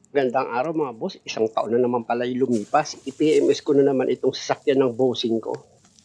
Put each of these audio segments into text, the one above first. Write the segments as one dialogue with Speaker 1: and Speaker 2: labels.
Speaker 1: Gandang araw mga boss, isang taon na naman pala yung lumipas. I-PMS ko na naman itong sasakyan ng bossing ko.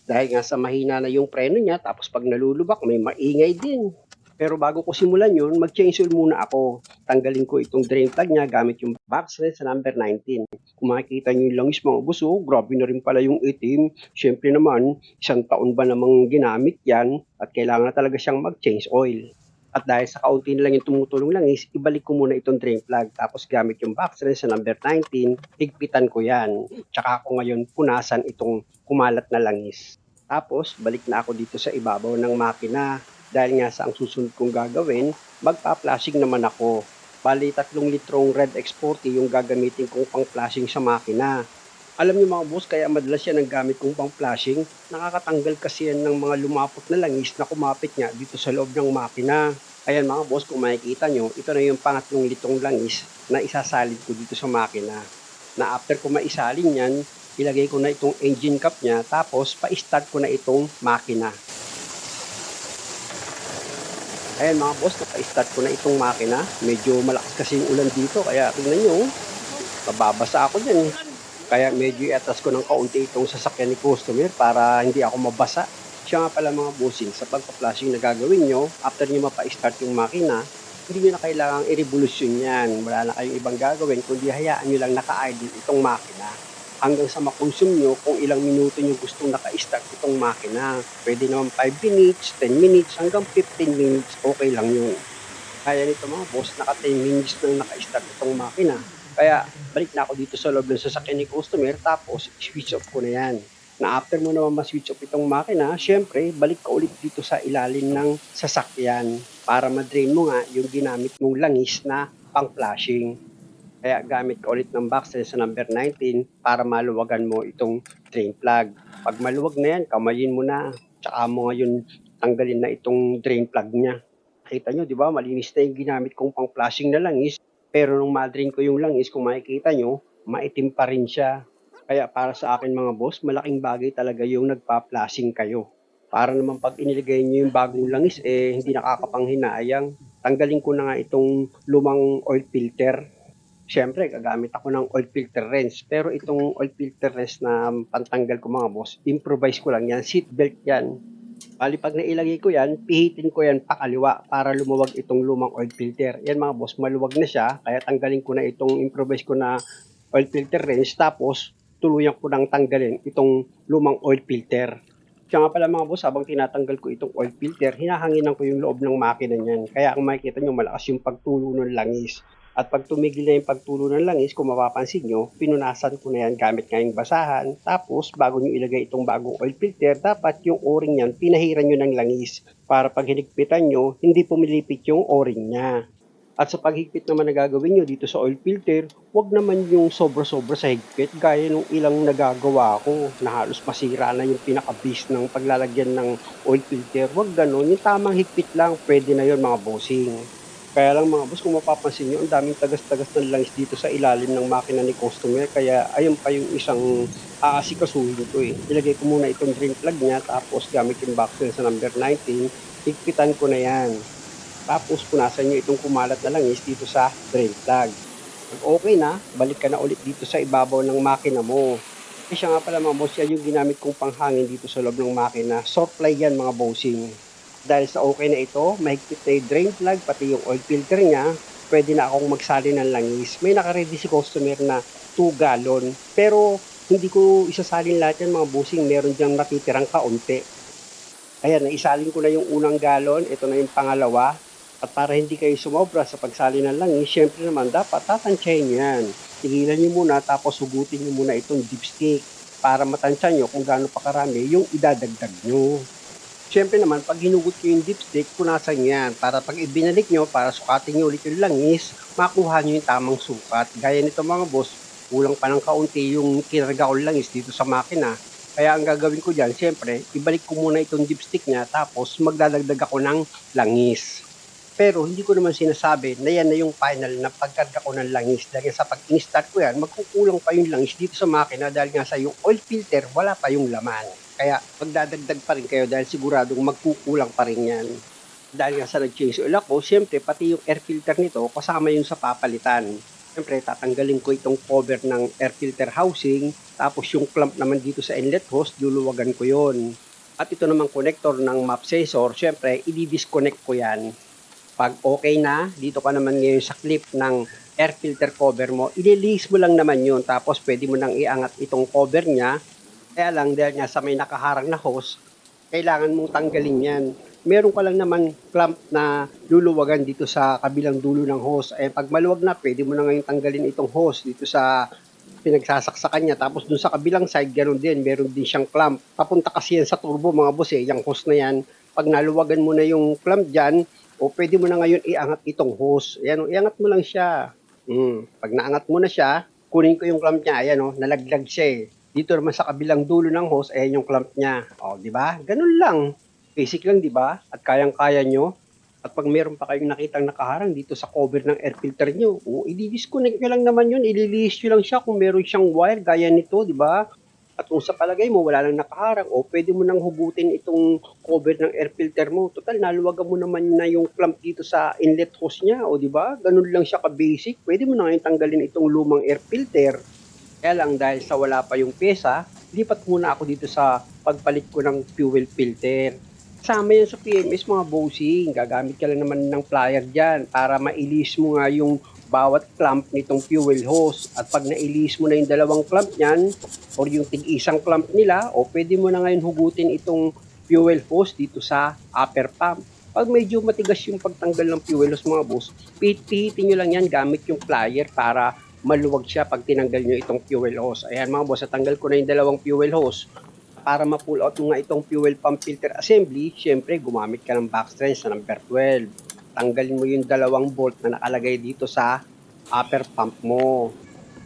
Speaker 1: Dahil nga sa mahina na yung preno niya, tapos pag nalulubak may maingay din. Pero bago ko simulan yun, mag-change oil muna ako. Tanggalin ko itong drain plug niya gamit yung box red sa number 19. Kung makikita niyo yung langis mga boss, oh, grabe na rin pala yung itim. Siyempre naman, isang taon ba namang ginamit yan at kailangan na talaga siyang mag-change oil. At dahil sa kaunti na lang yung tumutulong langis, ibalik ko muna itong drain plug. Tapos gamit yung box rin sa number 19, higpitan ko yan. Tsaka ako ngayon punasan itong kumalat na langis. Tapos balik na ako dito sa ibabaw ng makina. Dahil nga sa ang susunod kong gagawin, magpa-flashing naman ako. Bali 3 litrong Red X40 yung gagamitin kong pang-flashing sa makina. Alam niyo mga boss, kaya madalas yan ang gamit kong pang-flashing. Nakakatanggal kasi yan ng mga lumapot na langis na kumapit nga dito sa loob ng makina. Ayan mga boss, kung makikita nyo, ito na yung pangatlong litong langis na isasalid ko dito sa makina. Na after ko maisalin yan, ilagay ko na itong engine cap niya, tapos pa-start ko na itong makina. Ayan mga boss, pa-start ko na itong makina. Medyo malakas kasi yung ulan dito, kaya tingnan nyo, mababasa ako dyan eh. Kaya medyo i-atras ko ng kaunti itong sasakyan ni customer para hindi ako mabasa. Siya nga pala mga bossing, sa pagpa-flashing na gagawin nyo, after nyo mapa-start yung makina, hindi nyo na kailangang i-revolusyon yan. Wala na kayong ibang gagawin, kundi hayaan nyo lang naka-idle itong makina. Hanggang sa makonsume nyo kung ilang minuto nyo gustong naka-start itong makina. Pwede naman 5 minutes, 10 minutes, hanggang 15 minutes, okay lang yun. Kaya nito mga boss, naka 10 minutes nang naka-start itong makina. Kaya balik na ako dito sa loob ng sasakyan ni customer, tapos switch off ko na yan. Na after mo naman ma-switch off itong makina, syempre balik ka ulit dito sa ilalim ng sasakyan para ma-drain mo nga yung ginamit mong langis na pang-flashing. Kaya gamit ka ulit ng box sa number 19 para maluwagan mo itong drain plug. Pag maluwag na yan, kamayin mo na. Tsaka mo ngayon tanggalin na itong drain plug niya. Kita nyo, di ba? Malinis na yung ginamit kong pang-flashing na langis. Pero nung ma-drain ko yung langis, kung makikita nyo, maitim pa rin siya. Kaya para sa akin mga boss, malaking bagay talaga yung nagpa-flashing kayo. Para naman pag inilagay nyo yung bagong langis, hindi nakakapanghinayang. Tanggalin ko na nga itong lumang oil filter. Siyempre, gagamit ako ng oil filter wrench. Pero itong oil filter wrench na pantanggal ko mga boss, improvise ko lang yan. Seat belt yan. Bali pag nailagay ko yan, pihitin ko yan pakaliwa para lumuwag itong lumang oil filter. Yan mga boss, maluwag na siya. Kaya tanggalin ko na itong improvise ko na oil filter wrench. Tapos tuluyan ko nang tanggalin itong lumang oil filter. Siya nga pala mga boss, habang tinatanggal ko itong oil filter, hinahanginan ko yung loob ng makina niyan. Kaya kung makikita nyo, malakas yung pagtulo ng langis. At pag tumigil na yung pagtulo ng langis, kung mapapansin nyo, pinunasan ko na yan gamit ngayong basahan. Tapos, bago nyo ilagay itong bagong oil filter, dapat yung o-ring yan, pinahiran nyo ng langis. Para pag hinigpitan nyo, hindi pumilipit yung o-ring niya. At sa paghigpit naman na gagawin nyo dito sa oil filter, wag naman yung sobra-sobra sa higpit gaya nung ilang nagagawa ko na halos masira na yung pinaka-base ng paglalagyan ng oil filter. Wag ganon, yung tamang higpit lang, pwede na yon mga bossing. Kaya lang mga boss, kung mapapansin nyo, ang daming tagas-tagas ng langis dito sa ilalim ng makina ni customer. Kaya ayun pa yung isang aasikasuhin ko eh. Ilagay ko muna itong drain plug niya, tapos gamit yung boxer sa number 19, higpitan ko na yan. Tapos punasan nyo itong kumalat na langis dito sa drain plug. Pag okay na, balik ka na ulit dito sa ibabaw ng makina mo. Siya nga pala mga boss, yan yung ginamit kong panghangin dito sa loob ng makina. Soft fly yan mga bossing. Dahil sa okay na ito, mahigpit na yung drain plug, pati yung oil filter niya, pwede na akong magsali ng langis. May nakaready si customer na 2 gallon. Pero hindi ko isasalin lahat yan mga bossing, meron diyang natitirang kaunti. Ayan, naisalin ko na yung unang galon, ito na yung pangalawa. At para hindi kayo sumobra sa pagsali ng langis, syempre naman dapat tatansyahin nyo yan. Tigilan nyo muna, tapos hugutin nyo muna itong dipstick para matansya nyo kung gaano pa karami yung idadagdag nyo. Syempre naman, pag hinugot nyo yung dipstick, punasan nyo yan. Para pag ibinalik nyo, para sukatin nyo ulit yung langis, makuha nyo yung tamang sukat. Gaya nito mga boss, kulang pa ng kaunti yung kinarga ko langis dito sa makina. Kaya ang gagawin ko dyan, syempre, ibalik ko muna itong dipstick niya, tapos magdadagdag ako ng langis. Pero hindi ko naman sinasabi na yan na yung final na pagkarga ko ng langis. Dahil sa pag-instart ko yan, magkukulang pa yung langis dito sa makina dahil nga sa yung oil filter, wala pa yung laman. Kaya magdadagdag pa rin kayo dahil siguradong magkukulang pa rin yan. Dahil nga sa nag-change oil ako, syempre pati yung air filter nito kasama yung sa papalitan. Siyempre, tatanggalin ko itong cover ng air filter housing, tapos yung clamp naman dito sa inlet hose, luluwagan ko yon. At ito namang connector ng map sensor, siyempre, i-disconnect ko yan. Pag okay na, dito ka naman ngayon sa clip ng air filter cover mo, i-release mo lang naman yun. Tapos pwede mo nang iangat itong cover niya. Kaya lang, dahil nga sa may nakaharang na hose, kailangan mong tanggalin yan. Meron ka lang naman clamp na luluwagan dito sa kabilang dulo ng hose. Eh, pag maluwag na, pwede mo na ngayon tanggalin itong hose dito sa pinagsasaksakan niya. Tapos dun sa kabilang side, ganoon din, meron din siyang clamp. Papunta kasi yan sa turbo mga boss yung hose na yan. Pag naluwagan mo na yung clamp dyan, o pwede mo na ngayon iangat itong hose. Ayan, iangat mo lang siya. Pag naangat mo na siya, kunin ko yung clamp niya. Ayan nalaglag siya Dito naman sa kabilang dulo ng hose, ayan yung clamp niya. O, di ba? Ganun lang. Basic lang, di ba? At kayang-kaya nyo. At pag meron pa kayong nakitang nakaharang dito sa cover ng air filter nyo, i-disconnect nyo lang naman yun. I-release nyo lang siya kung meron siyang wire gaya nito, di ba? At kung sa palagay mo, wala nang nakaharang, pwede mo nang hugutin itong cover ng air filter mo. Total, naluwagan mo naman na yung clamp dito sa inlet hose niya, di ba? Ganun lang siya ka-basic. Pwede mo na ngayon tanggalin itong lumang air filter. Kaya lang dahil sa wala pa yung pyesa, lipat muna ako dito sa pagpalit ko ng fuel filter. Kasama yan sa PMS mga bossing. Gagamit ka lang naman ng plier dyan para mailis mo nga yung bawat clamp nitong fuel hose. At pag nailis mo na yung dalawang clamp niyan or yung tig-isang clamp nila, pwede mo na ngayon hugutin itong fuel hose dito sa upper pump. Pag medyo matigas yung pagtanggal ng fuel hose mga boss, pihitin nyo lang yan gamit yung plier para maluwag siya pag tinanggal nyo itong fuel hose. Ayan mga boss, natanggal ko na yung dalawang fuel hose. Para ma-pull out mo nga itong fuel pump filter assembly, syempre gumamit ka ng box wrench na number 12. Tanggalin mo yung dalawang bolt na nakalagay dito sa upper pump mo.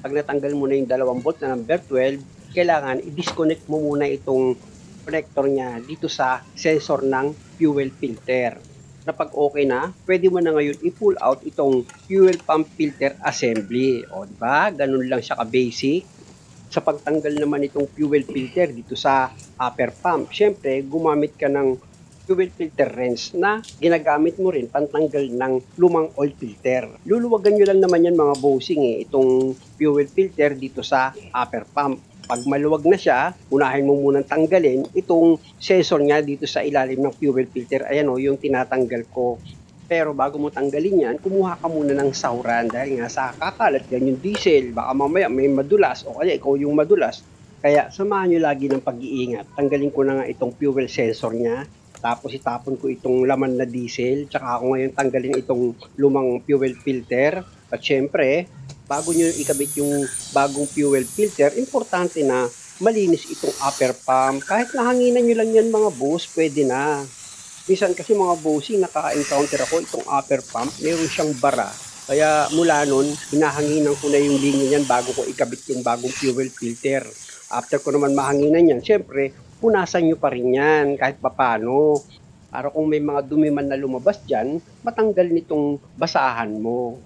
Speaker 1: Pag natanggal mo na yung dalawang bolt na number 12, kailangan i-disconnect mo muna itong connector niya dito sa sensor ng fuel filter. Na pag okay na, pwede mo na ngayon i-pull out itong fuel pump filter assembly. O, diba? Ganun lang siya ka-basic. Sa pagtanggal naman itong fuel filter dito sa upper pump, syempre, gumamit ka ng fuel filter wrench na ginagamit mo rin pantanggal ng lumang oil filter. Luluwagan nyo lang naman yan mga bossing itong fuel filter dito sa upper pump. Pag maluwag na siya, unahin mo munang tanggalin itong sensor niya dito sa ilalim ng fuel filter. Ayan yung tinatanggal ko. Pero bago mo tanggalin yan, kumuha ka muna ng sauran dahil nga sa kakalat yan yung diesel. Baka mamaya may madulas o kaya ikaw yung madulas. Kaya samahan nyo lagi ng pag-iingat. Tanggalin ko na nga itong fuel sensor niya. Tapos itapon ko itong laman na diesel. Tsaka ako ngayon tanggalin itong lumang fuel filter. At syempre, bago nyo ikabit yung bagong fuel filter, importante na malinis itong upper pump. Kahit nahanginan nyo lang yan mga boss, pwede na. Minsan kasi mga bossing, naka-encounter ako itong upper pump, meron siyang bara. Kaya mula nun, hinahanginan ko na yung linya niyan bago ko ikabit yung bagong fuel filter. After ko naman mahanginan yan, syempre, punasan nyo pa rin yan kahit papano. Para kung may mga dumi man na lumabas dyan, matanggal nitong basahan mo.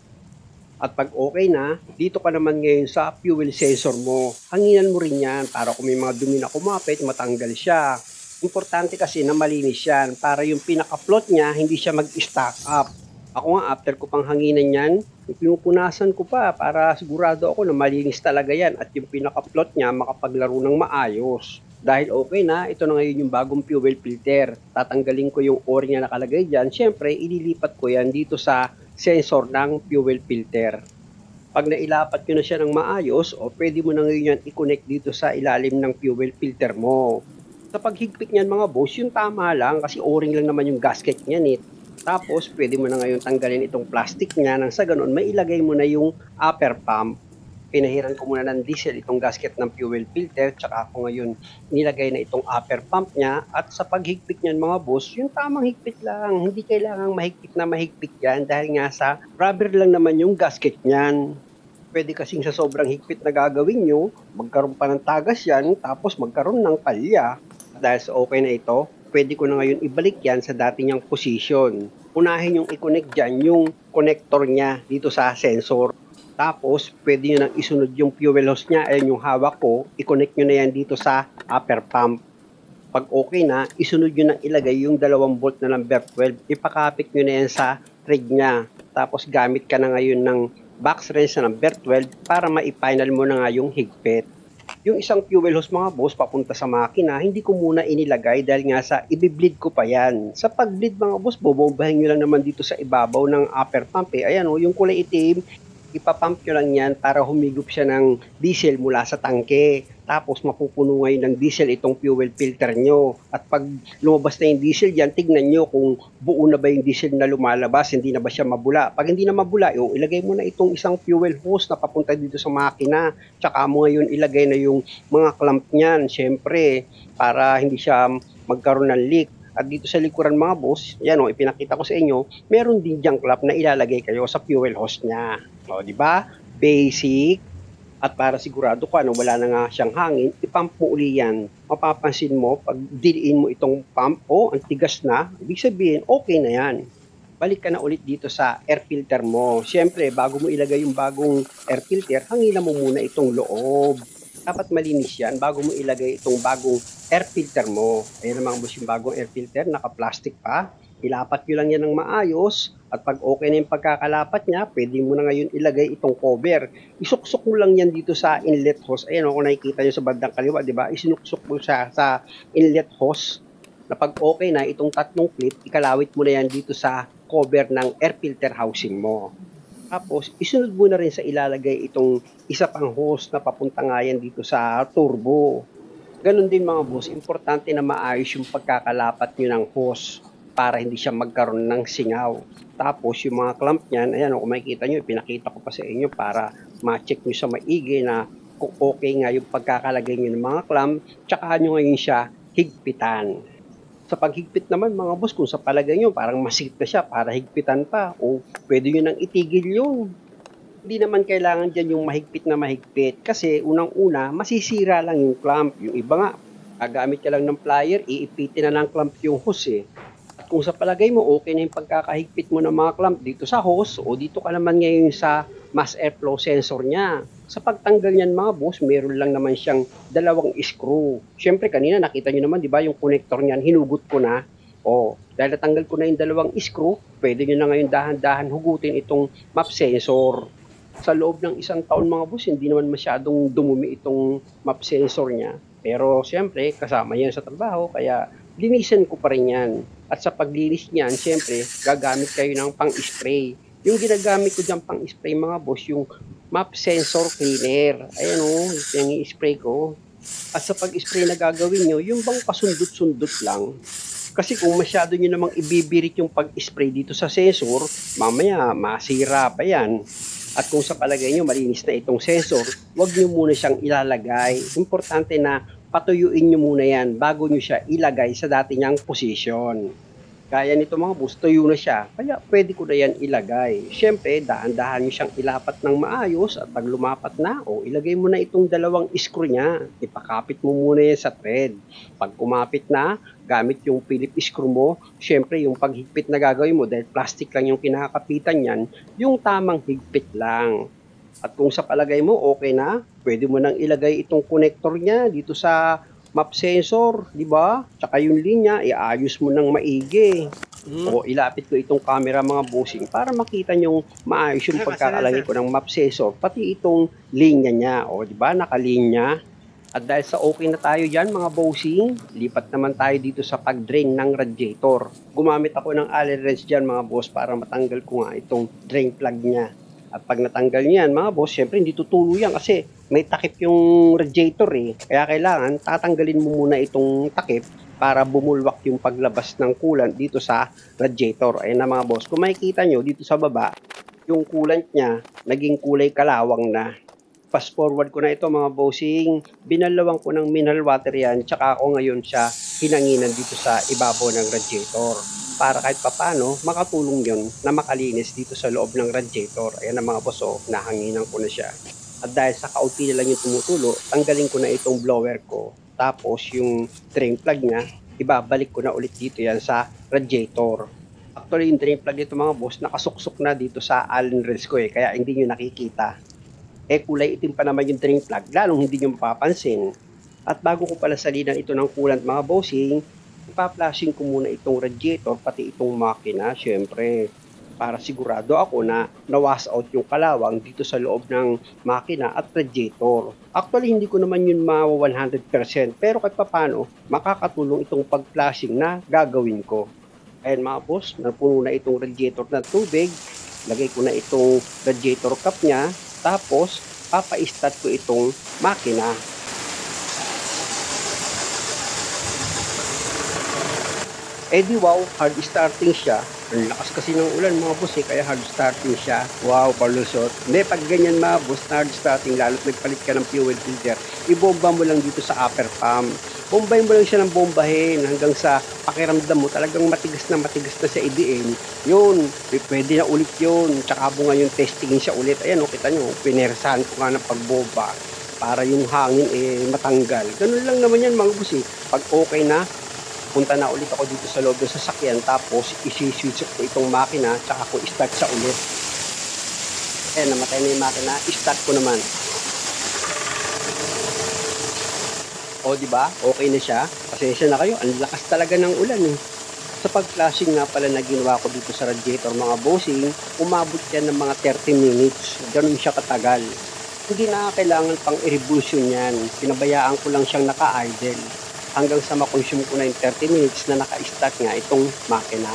Speaker 1: At pag okay na, dito ka naman ngayon sa fuel sensor mo. Hanginan mo rin yan para kung may mga dumi na kumapit, matanggal siya. Importante kasi na malinis yan para yung pinaka-float niya hindi siya mag-stack up. Ako nga after ko pang hanginan yan, pinupunasan ko pa para sigurado ako na malinis talaga yan at yung pinaka-float niya makapaglaro ng maayos. Dahil okay na, ito na ngayon yung bagong fuel filter. Tatanggalin ko yung o-ring na nakalagay dyan. Siyempre, ililipat ko yan dito sa sensor ng fuel filter. Pag nailapat nyo na siya ng maayos, pwede mo na ngayon yan i-connect dito sa ilalim ng fuel filter mo. Sa paghigpit niyan mga boss, yung tama lang kasi o-ring lang naman yung gasket niyan Tapos, pwede mo na ngayon tanggalin itong plastic niya nang sa ganun, may ilagay mo na yung upper pump. Pinahiran ko muna ng diesel itong gasket ng fuel filter, tsaka ako ngayon nilagay na itong upper pump niya. At sa paghigpit niyan mga boss, yung tamang higpit lang. Hindi kailangang mahigpit yan dahil nga sa rubber lang naman yung gasket niyan. Pwede kasing sa sobrang higpit na gagawin nyo, magkaroon pa ng tagas yan, tapos magkaroon ng palya. Dahil sa okay na ito, pwede ko na ngayon ibalik yan sa dati niyang position. Unahin yung i-connect dyan yung connector niya dito sa sensor. Tapos, pwede nyo nang isunod yung fuel hose niya. Ayan yung hawak ko. I-connect nyo na yan dito sa upper pump. Pag okay na, isunod nyo nang ilagay yung 2 volt na number 12. Ipakapit nyo na yan sa thread niya. Tapos, gamit ka na ngayon ng box wrench na number 12 para ma-final mo na nga yung higpit. Yung isang fuel hose mga boss papunta sa makina, hindi ko muna inilagay dahil nga sa i-bleed ko pa yan. Sa pag-bleed mga boss, bobombahin nyo lang naman dito sa ibabaw ng upper pump eh. Ayan o, yung kulay itim, ipapump nyo lang yan para humigop siya ng diesel mula sa tangke. Tapos mapupuno ngayon ng diesel itong fuel filter nyo. At pag lumabas na yung diesel dyan, tignan nyo kung buo na ba yung diesel na lumalabas, hindi na ba siya mabula. Pag hindi na mabula, ilagay mo na itong isang fuel hose na papunta dito sa makina. Tsaka mo ngayon ilagay na yung mga clamp niyan, syempre, para hindi siya magkaroon ng leak. At dito sa likuran mga boss, yan o, ipinakita ko sa inyo, meron din diyang clamp na ilalagay kayo sa fuel hose niya. O, di ba? Basic. At para sigurado ka na wala na nga siyang hangin, ipump mo uli yan. Mapapansin mo, pag diliin mo itong pump, ang tigas na, ibig sabihin, okay na yan. Balik ka na ulit dito sa air filter mo. Siyempre, bago mo ilagay yung bagong air filter, hanginan mo muna itong loob. Dapat malinis yan bago mo ilagay itong bagong air filter mo. Ayan naman boss yung bagong air filter, naka-plastic pa. Ilapat nyo lang yan ng maayos at pag okay na yung pagkakalapat niya, pwede mo na ngayon ilagay itong cover. Isuksok mo lang yan dito sa inlet hose. Ayan kung nakikita nyo sa bandang kaliwa, di ba? Isinuksok mo siya sa inlet hose na pag okay na itong tatlong clip, ikalawit mo na yan dito sa cover ng air filter housing mo. Tapos, isunod mo na rin sa ilalagay itong isa pang hose na papunta nga yan dito sa turbo. Ganon din mga boss, importante na maayos yung pagkakalapat nyo ng hose para hindi siya magkaroon ng singaw. Tapos, yung mga clamp niyan, ayan, kung makikita nyo, pinakita ko pa sa inyo para ma-check nyo sa maigi na kung okay nga yung pagkakalagay nyo ng mga clamp, tsaka nyo ngayon siya higpitan. Sa paghigpit naman mga boss, kung sa palagay nyo parang masikip na siya para higpitan pa o pwede nyo nang itigil yun. Hindi naman kailangan dyan yung mahigpit na mahigpit kasi unang-una masisira lang yung clamp. Yung iba nga, gagamit ka lang ng plier, iipitin na ng clamp yung hose eh. At kung sa palagay mo okay na yung pagkakahigpit mo ng mga clamp dito sa hose o dito ka naman ngayon sa mass airflow sensor niya. Sa pagtanggal niyan mga boss, meron lang naman siyang dalawang screw. Siyempre kanina nakita niyo naman 'di ba yung connector niyan, hinugot ko na. Dahil natanggal ko na yung dalawang screw, pwede niyo na ngayon dahan-dahan hugutin itong map sensor. Sa loob ng isang taon mga boss, hindi naman masyadong dumumi itong map sensor niya. Pero siyempre, kasama yan sa trabaho, kaya linisan ko pa rin yan. At sa paglinis niyan, siyempre, gagamit kayo ng pang-spray. Yung ginagamit ko dyan pang-spray mga boss, yung map sensor cleaner. Ayan yung i-spray ko. At sa pag-spray na gagawin nyo, yung bang pasundot-sundot lang. Kasi kung masyado nyo namang ibibirit yung pag-spray dito sa sensor, mamaya masira pa yan. At kung sa palagay nyo malinis na itong sensor, huwag nyo muna siyang ilalagay. Importante na patuyuin nyo muna yan bago nyo siya ilagay sa dati niyang posisyon. Kaya nito mga boss, tuyo na siya. Kaya pwede ko na yan ilagay. Siyempre, dahan-dahan nyo siyang ilapat ng maayos at pag lumapat na, ilagay mo na itong dalawang screw niya. Ipakapit mo muna yan sa thread. Pag kumapit na, gamit yung Philip screw mo, siyempre yung paghigpit na gagawin mo, dahil plastic lang yung kinakapitan yan, yung tamang higpit lang. At kung sa palagay mo okay na, pwede mo nang ilagay itong connector niya dito sa map sensor, di ba? Tsaka yung linya, iayos mo ng maigi. O ilapit ko itong camera mga bossing para makita nyo maayos yung pagkakalagay ko ng map sensor, pati itong linya niya. O di ba, nakalinya. At dahil sa okay na tayo dyan mga bossing, lipat naman tayo dito sa pag-drain ng radiator. Gumamit ako ng allen wrench dyan mga boss para matanggal ko nga itong drain plug niya. At pag natanggal niyan mga boss, syempre hindi tutulo yan kasi may takip yung radiator eh. Kaya kailangan tatanggalin mo muna itong takip para bumulwak yung paglabas ng coolant dito sa radiator. Ayan na mga boss, kung makikita nyo dito sa baba, yung coolant niya naging kulay kalawang na. Fast forward ko na ito mga bossing, binalawang ko ng mineral water yan, tsaka ako ngayon siya hinanginan dito sa ibabaw ng radiator. Para kahit papano, makatulong yon na makalinis dito sa loob ng radiator. Ayan na mga boss, nahanginan ko na siya. At dahil sa kaunti na lang yung tumutulo, tanggalin ko na itong blower ko. Tapos yung drain plug niya, ibabalik ko na ulit dito yan sa radiator. Actually, yung drain plug dito mga boss, nakasuksok na dito sa allen wrench ko kaya hindi nyo nakikita. Kulay itim pa naman yung drain plug, lalong hindi nyo mapapansin. At bago ko pala salinan ito ng coolant mga bossing, ipa-flashing ko muna itong radiator, pati itong makina, syempre. para sigurado ako na nawas out yung kalawang dito sa loob ng makina at radiator. Actually, hindi ko naman yun 100% pero kahit papano, makakatulong itong pag-flushing na gagawin ko. Ayan mga boss, napuno na itong radiator ng tubig. Lagay ko na itong radiator cap niya. Tapos, papa-start ko itong makina. Eh di wow, hard starting siya. Ang lakas kasi ng ulan mga boss kaya hard starting siya. Wow, palusot. Hindi, pag ganyan mga boss, hard starting, lalo't nagpalit ka ng fuel filter, ibomba mo lang dito sa upper pump. Bombahin mo lang siya ng bombahin hanggang sa pakiramdam mo talagang matigas na siya idiin. Yun, pwede na ulit yun. Tsaka mo ngayon testingin siya ulit. Ayan, kita nyo, pinersahan ko nga ng pagbomba para yung hangin matanggal. Ganun lang naman yan mga boss Pag okay na, punta na ulit ako dito sa loob ng sasakyan tapos isi-switch ko itong makina tsaka ko start siya ulit. Namatay na yung makina, start ko naman. O di ba? Okay na siya. Pasensya na kayo, ang lakas talaga ng ulan Sa pag-flashing nga pala na ginawa ko dito sa radiator mga bossing, umabot yan ng mga 30 minutes. Ganun siya katagal. Hindi na kailangan pang i-revolution yan. Pinabayaan ko lang siyang naka-idle hanggang sa makonsume ko na yung 30 minutes na naka-start nga itong makina.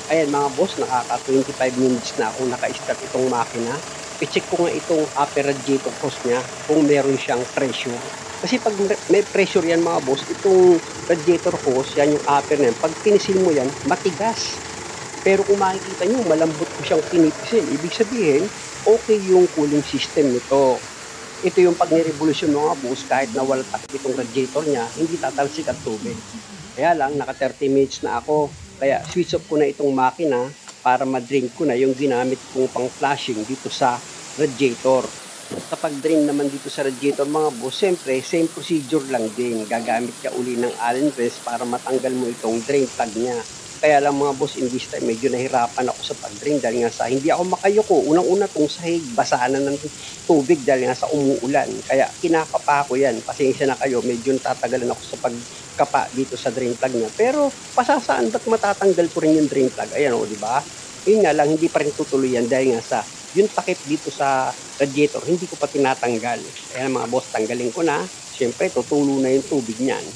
Speaker 1: Ayan mga boss, nakaka 25 minutes na ako naka-start itong makina. I-check ko nga itong upper radiator hose niya kung meron siyang pressure. Kasi pag may pressure yan mga boss, itong radiator hose, yan yung upper na yan, pag pinisil mo yan, matigas. Pero kung makikita nyo, malambot ko siyang pinipisil. Ibig sabihin, okay yung cooling system nito. Ito yung pag nirevolusyon mga boss, kahit na wala takip itong radiator niya, hindi tatalsik ang tubig. Kaya lang, naka 30 minutes na ako. Kaya switch off ko na itong makina para ma-drain ko na yung ginamit kong pang flashing dito sa radiator. Sa pag-drain naman dito sa radiator mga boss, siyempre, same procedure lang din. Gagamit ka uli ng Allen wrench para matanggal mo itong drain plug niya. Kaya lang mga boss, in this time, medyo nahirapan ako sa pag-drain dahil nga sa hindi ako makayuko. Unang-una tong sahig, basaan na ng tubig dahil nga sa umuulan. Kaya kinakapa ko yan. Pasensya na kayo, medyo tatagalan ako sa pagkapa dito sa drain plug niya. Pero pasasaan ba't matatanggal ko rin yung drain plug? Ayan o, di ba? Yun nga lang, hindi pa rin tutuloy yan dahil nga sa yung takip dito sa radiator, hindi ko pa tinatanggal. Kaya mga boss, tanggalin ko na. Siyempre, tutulo na yung tubig niyan.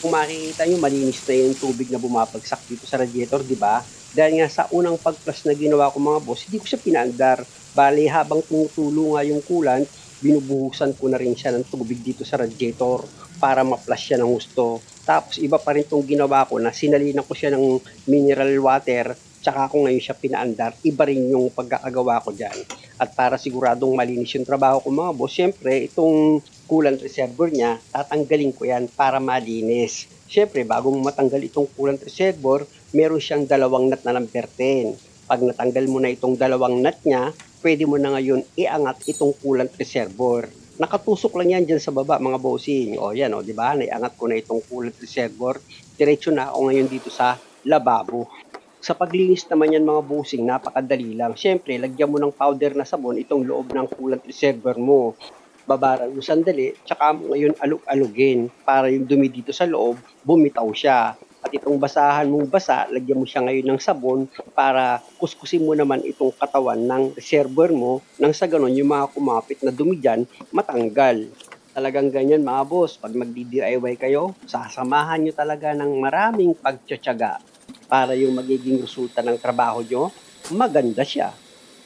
Speaker 1: Kung makikita nyo, malinis na yung tubig na bumabagsak dito sa radiator, di ba? Dahil nga sa unang pag-flush na ginawa ko mga boss, hindi ko siya pinaandar. Bali, habang tumutulo nga yung coolant, binubuhusan ko na rin siya ng tubig dito sa radiator para ma-flush siya ng gusto. Tapos iba pa rin itong ginawa ko na sinalinan ko siya ng mineral water, tsaka ako ngayon siya pinaandar. Iba rin yung pagkakagawa ko dyan. At para siguradong malinis yung trabaho ko mga boss, syempre itong coolant reservoir niya, tatanggalin ko yan para malinis. Siyempre, bago mo matanggal itong coolant reservoir, meron siyang dalawang nut na number 10. Pag natanggal mo na itong dalawang nut niya, pwede mo na ngayon iangat itong coolant reservoir. Nakatusok lang yan dyan sa baba mga bossing. O yan o, di ba? Naiangat ko na itong coolant reservoir. Diretso na ako ngayon dito sa lababo. Sa paglinis naman yan mga bossing, napakadali lang. Siyempre, lagyan mo ng powder na sabon itong loob ng coolant reservoir mo. Babara mo sandali, tsaka mo ngayon alug-alugin para yung dumi dito sa loob, bumitaw siya. At itong basahan mong basa, lagyan mo siya ngayon ng sabon para kuskusin mo naman itong katawan ng reservoir mo nang sa ganon yung mga kumapit na dumi dyan, matanggal. Talagang ganyan mga boss, pag magdi-DIY kayo, sasamahan nyo talaga ng maraming pagtsatsaga para yung magiging resulta ng trabaho nyo, maganda siya.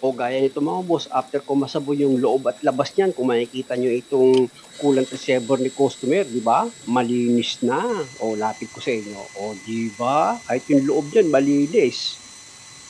Speaker 1: O gaya nito mga boss, after ko masabon yung loob at labas niyan, kung makikita nyo itong coolant reservoir ni customer, di ba? Malinis na. O lapit ko sa inyo. O di ba? Kahit yung loob niyan, malinis.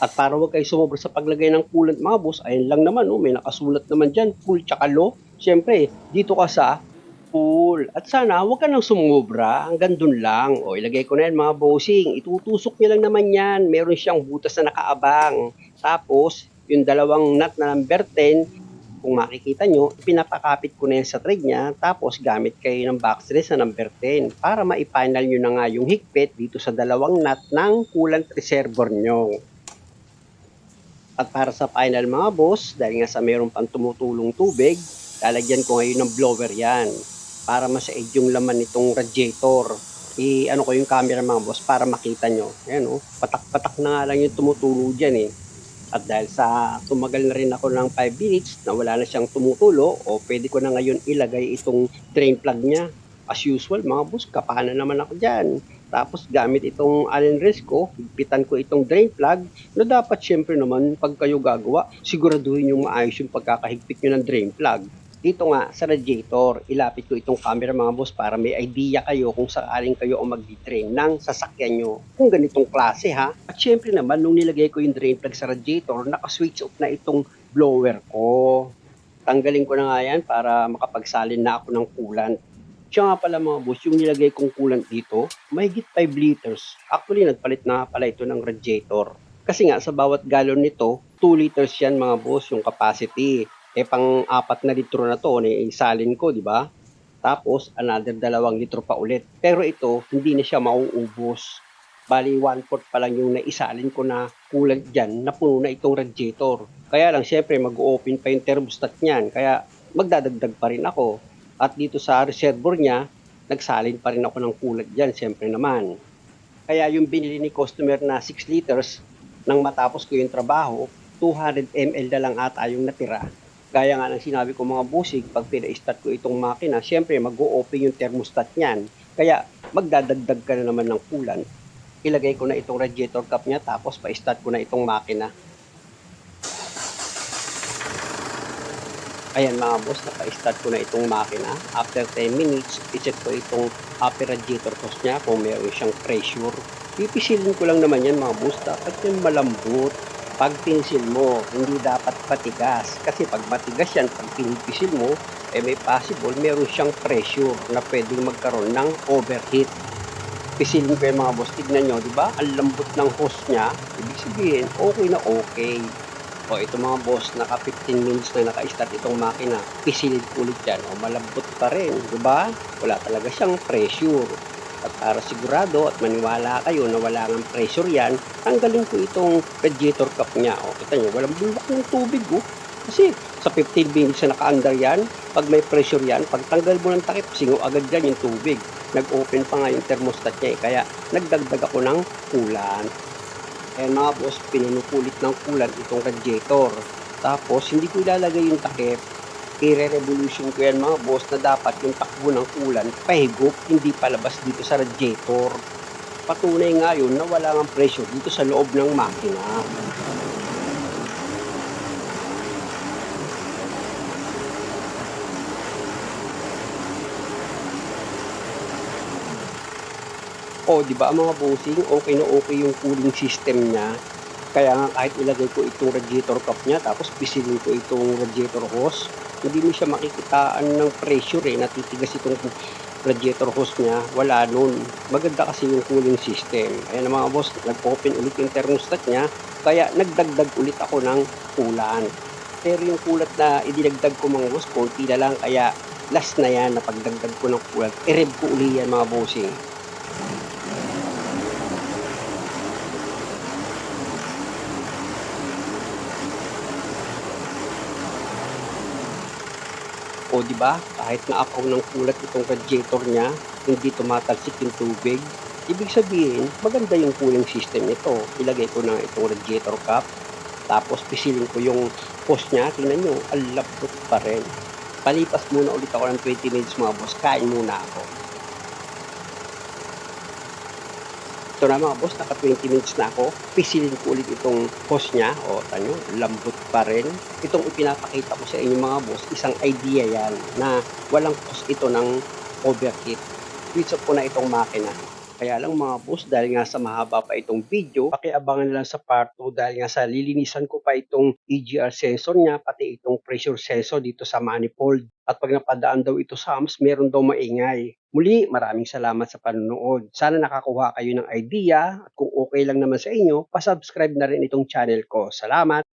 Speaker 1: At para wag kayo sumobra sa paglagay ng coolant mga boss, ayun lang naman, may nakasulat naman dyan, full tsaka low. Siyempre, dito ka sa full. At sana, huwag ka nang sumobra, hanggang dun lang. O ilagay ko na yan mga bossing, itutusok nyo lang naman yan. Meron siyang butas na nakaabang. Tapos, yung dalawang nut na number 10, kung makikita nyo, pinapakapit ko na yan sa thread niya, tapos gamit kayo ng box thread sa number 10 para ma-final nyo na nga yung higpit dito sa dalawang nut ng coolant reservoir nyo. At para sa final mga boss, dahil nga sa meron pang tumutulong tubig, lalagyan ko ngayon ng blower yan para masaid yung laman nitong radiator. Ano ko yung camera mga boss para makita nyo. Ayan patak-patak na nga lang yung tumutulo dyan At dahil sa tumagal na rin ako ng 5 minutes na wala na siyang tumutulo, o pwede ko na ngayon ilagay itong drain plug niya. As usual mga boss, kapanan naman ako dyan. Tapos gamit itong Allen wrench ko, higpitan ko itong drain plug na dapat syempre naman pag kayo gagawa, siguraduhin yung maayos yung pagkakahigpit nyo ng drain plug. Dito nga sa radiator, ilapit ko itong camera mga boss para may idea kayo kung sakaling kayo ang mag-drain ng sasakyan nyo kung ganitong klase ha. At syempre naman nung nilagay ko yung drain plug sa radiator, naka-switch off na itong blower ko. Tanggalin ko na nga yan para makapagsalin na ako ng coolant. Siya nga pala mga boss, yung nilagay kong coolant dito, mahigit 5 liters. Actually, nagpalit na pala ito ng radiator. Kasi nga, sa bawat galon nito, 2 liters yan mga boss, yung capacity. Pang-4 na litro na to, isalin ko, di ba? Tapos, another 2 litro pa ulit. Pero ito, hindi na siya mauubos. Bali, 1/4 pa lang yung naisalin ko na coolant dyan, napuno na itong radiator. Kaya lang, syempre, mag-open pa yung thermostat niyan. Kaya, magdadagdag pa rin ako. At dito sa reservoir niya, nagsalin pa rin ako ng coolant dyan, syempre naman. Kaya yung binili ni customer na 6 liters, nang matapos ko yung trabaho, 200 ml na lang ata yung natira. Gaya nga ng sinabi ko mga busig, pag pina-start ko itong makina, syempre mag-o-open yung thermostat niyan. Kaya magdadagdag ka na naman ng coolant. Ilagay ko na itong radiator cap niya, tapos pa-start ko na itong makina. Ayan mga boss, naka-start ko na itong makina. After 10 minutes, i-check ko itong upper radiator hose niya kung mayroon siyang pressure. Pipisilin ko lang naman yan mga boss, dapat yung malambot. Pag pinisil mo, hindi dapat patigas. Kasi pag matigas yan, pag pinipisil mo, may possible mayroon siyang pressure na pwedeng magkaroon ng overheat. Pisilin ko yung mga boss, tignan nyo, di ba? Ang lambot ng hose niya, ibig sabihin, okay na okay. O ito mga boss, naka 15 minutes na naka-start itong makina. Pisilid ulit yan. O malambot pa rin, di ba? Wala talaga siyang pressure. At para sigurado at maniwala kayo na wala ng pressure yan, tanggalin ko itong radiator cap niya. O kita nyo, walang bulak ng tubig Kasi sa 15 minutes na naka-under yan, pag may pressure yan, pag tanggal mo ng takip, singaw agad yan yung tubig. Nag-open pa nga yung thermostat niya kaya nagdagdag ako ng coolant. Ayan mga boss, pinunukulit ng coolant itong radiator. Tapos, hindi ko ilalagay yung takip. I-re-revolution ko yan mga boss na dapat yung takbo ng coolant pahigop, hindi palabas dito sa radiator. Patunay nga yun na wala ng pressure dito sa loob ng makina. O, di ba mga bossing, okay na okay yung cooling system niya. Kaya nga kahit ilagay ko itong radiator cap niya, tapos pisilin ko itong radiator hose, hindi mo siya makikitaan ng pressure natitigas itong radiator hose niya, wala nun. Maganda kasi yung cooling system. Ayan mga boss, nag-open ulit yung thermostat niya, kaya nagdagdag ulit ako ng coolant. Pero yung coolant na idinagdag ko mga boss, konti na lang, kaya last na yan na pagdagdag ko ng coolant, i-rev ko uli yan mga bossing. O di ba? Kahit naapaw ng kulat itong radiator niya, hindi tumatalsik yung tubig. Ibig sabihin, maganda yung cooling system nito. Ilagay ko na itong radiator cap, tapos pisilin ko yung hose niya. Tingnan nyo, ang lambot pa rin. Palipas muna ulit ako ng 20 minutes mga boss. Kain muna ako. Ito na mga boss, naka 20 minutes na ako. Pisilin ko ulit itong hose niya. O, tanyo, lambot pa rin. Itong ipinapakita ko sa inyo mga boss, isang idea yan na walang cause ito ng overheat. Switch off ko na itong makina. Kaya lang mga boss, dahil nga sa mahaba pa itong video, pakiabangan lang sa part 2 dahil nga sa lilinisan ko pa itong EGR sensor niya, pati itong pressure sensor dito sa manifold. At pag napadaan daw ito sa AMS, meron daw maingay. Muli, maraming salamat sa panonood. Sana nakakuha kayo ng idea at kung okay lang naman sa inyo, pasubscribe na rin itong channel ko. Salamat!